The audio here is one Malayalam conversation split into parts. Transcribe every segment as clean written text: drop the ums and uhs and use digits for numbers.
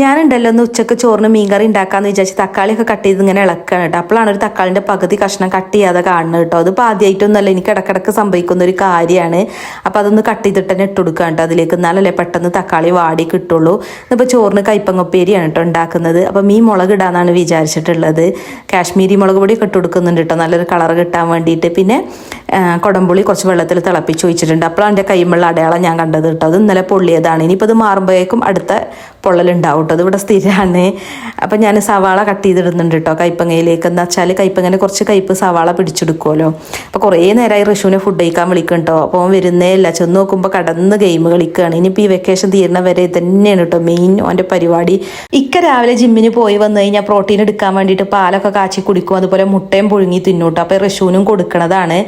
ഞാനുണ്ടല്ലോ ഒന്ന് ഉച്ചക്ക് ചോറിന് മീൻകറി ഉണ്ടാക്കാമെന്ന് വിചാരിച്ച് തക്കാളിയൊക്കെ കട്ട് ചെയ്ത് ഇങ്ങനെ ഇളക്കുകയാണ് കേട്ടോ. അപ്പോഴാണ് ഒരു തക്കാളിൻ്റെ പകുതി കഷ്ണം കട്ട് ചെയ്യാതെ കാണുന്നത് കേട്ടോ. അതിപ്പോൾ ആദ്യമായിട്ടൊന്നുമല്ല, എനിക്ക് ഇടക്കിടക്ക് സംഭവിക്കുന്ന ഒരു കാര്യമാണ്. അപ്പോൾ അതൊന്ന് കട്ട് ചെയ്തിട്ട് തന്നെ ഇട്ട് കൊടുക്കുക കേട്ടോ അതിലേക്ക്. എന്നാലല്ലേ പെട്ടെന്ന് തക്കാളി വാടി കിട്ടുള്ളൂ. ഇപ്പോൾ ചോറിന് കൈപ്പങ്ങപ്പേരിയാണ് കേട്ടോ ഉണ്ടാക്കുന്നത്. അപ്പോൾ മീൻ മുളക് ഇടാന്നാണ് വിചാരിച്ചിട്ടുള്ളത്. കാശ്മീരി മുളക് പൊടി ഇട്ട് കൊടുക്കുന്നുണ്ട് കേട്ടോ, നല്ലൊരു കളർ കിട്ടാൻ വേണ്ടിയിട്ട്. പിന്നെ കുടംപുളി കുറച്ച് വെള്ളത്തിൽ തിളപ്പിച്ച് വെച്ചിട്ടുണ്ട്. അപ്പോഴാണ് എൻ്റെ കൈമുള്ള അടയാളം ഞാൻ കണ്ടത് കേട്ടോ. അത് ഇന്നലെ പൊള്ളിയതാണ്. ഇനിയിപ്പോൾ ഇത് മാറുമ്പോഴേക്കും അടുത്ത പൊള്ളലുണ്ടാവും കേട്ടോ. അത് ഇവിടെ സ്ഥിരമാണ്. അപ്പം ഞാൻ സവാള കട്ട് ചെയ്തിടുന്നുണ്ട് കേട്ടോ കൈപ്പങ്ങയിലേക്ക്. എന്താ വെച്ചാൽ കൈപ്പങ്ങനെ കുറച്ച് കയ്പ്പ് സവാള പിടിച്ചെടുക്കുമല്ലോ. അപ്പോൾ കുറേ നേരമായി ഋഷുവിനെ ഫുഡ് കഴിക്കാൻ വിളിക്കും കേട്ടോ. അപ്പോൾ അവൻ വരുന്നേ ഇല്ല. ചെന്ന് നോക്കുമ്പോൾ കടന്ന് ഗെയിം കളിക്കുകയാണ്. ഇനിയിപ്പോൾ ഈ വെക്കേഷൻ തീരുന്ന വരെ തന്നെയാണ് കേട്ടോ മെയിൻ അവൻ്റെ പരിപാടി. രാവിലെ ജിമ്മിന് പോയി വന്നു കഴിഞ്ഞാൽ പ്രോട്ടീൻ എടുക്കാൻ വേണ്ടിയിട്ട് പാലൊക്കെ കാച്ചി കുടിക്കും, അതുപോലെ മുട്ടയും പുഴുങ്ങി തിന്നും കേട്ടോ. അപ്പോൾ ഋഷുവിനും കൊടുക്കണതാണ്.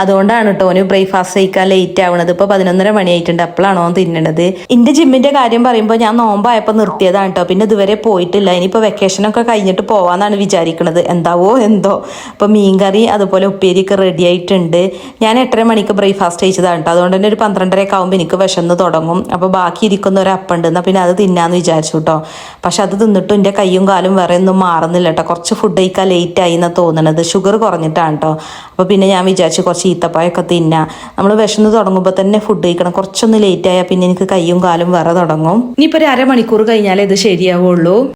അതുകൊണ്ടാണ് കേട്ടോ ഓന് ബ്രേക്ക്ഫാസ്റ്റ് കഴിക്കാൻ ലേറ്റ് ആവണത്. ഇപ്പോൾ 11:30 മണിയായിട്ടുണ്ട്. അപ്പോഴാണോ ഓൻ തിന്നണത്. എൻ്റെ ജിമ്മിൻ്റെ കാര്യം പറയുമ്പോൾ ഞാൻ നോമ്പായപ്പോൾ നിർത്തിയതാണ് കേട്ടോ. പിന്നെ ഇതുവരെ പോയിട്ടില്ല. ഇനിയിപ്പോൾ വെക്കേഷനൊക്കെ കഴിഞ്ഞിട്ട് പോകാമെന്നാണ് വിചാരിക്കുന്നത്. എന്താവോ എന്തോ. ഇപ്പോൾ മീൻകറി അതുപോലെ ഉപ്പേരിയൊക്കെ റെഡി ആയിട്ടുണ്ട്. ഞാൻ 8:30 മണിക്ക് ബ്രേക്ക്ഫാസ്റ്റ് കഴിച്ചതാണ് കേട്ടോ. അതുകൊണ്ട് തന്നെ ഒരു 12:30 ആകുമ്പോൾ എനിക്ക് വിശന്ന് തുടങ്ങും. അപ്പോൾ ബാക്കി ഇരിക്കുന്ന ഒരു അപ്പുണ്ട്, എന്നാൽ പിന്നെ അത് തിന്നാന്ന് വിചാരിച്ചു കേട്ടോ. പക്ഷെ അത് തിന്നിട്ടും എൻ്റെ കയ്യും കാലും വേറെ ഒന്നും മാറുന്നില്ല കേട്ടോ. കുറച്ച് ഫുഡ് കഴിക്കാൻ ലേറ്റ് ആയി എന്നാണ് തോന്നുന്നത്. ഷുഗർ കുറഞ്ഞിട്ടാണ് കേട്ടോ. അപ്പോൾ പിന്നെ ഞാൻ വിചാരിച്ചു കുറച്ച് ഈത്തപ്പഴമൊക്കെ തിന്നാം. നമ്മൾ വിശന്ന് തുടങ്ങുമ്പോൾ തന്നെ ഫുഡ് കഴിക്കണം. കുറച്ചൊന്ന് ലേറ്റ് ആയാൽ പിന്നെ എനിക്ക് കയ്യും കാലും വേറെ തുടങ്ങും. ഇനിയിപ്പോൾ ഒരു അരമണിക്കൂർ കഴിഞ്ഞാലേ ഇത് ശരിയാവുള്ളൂ.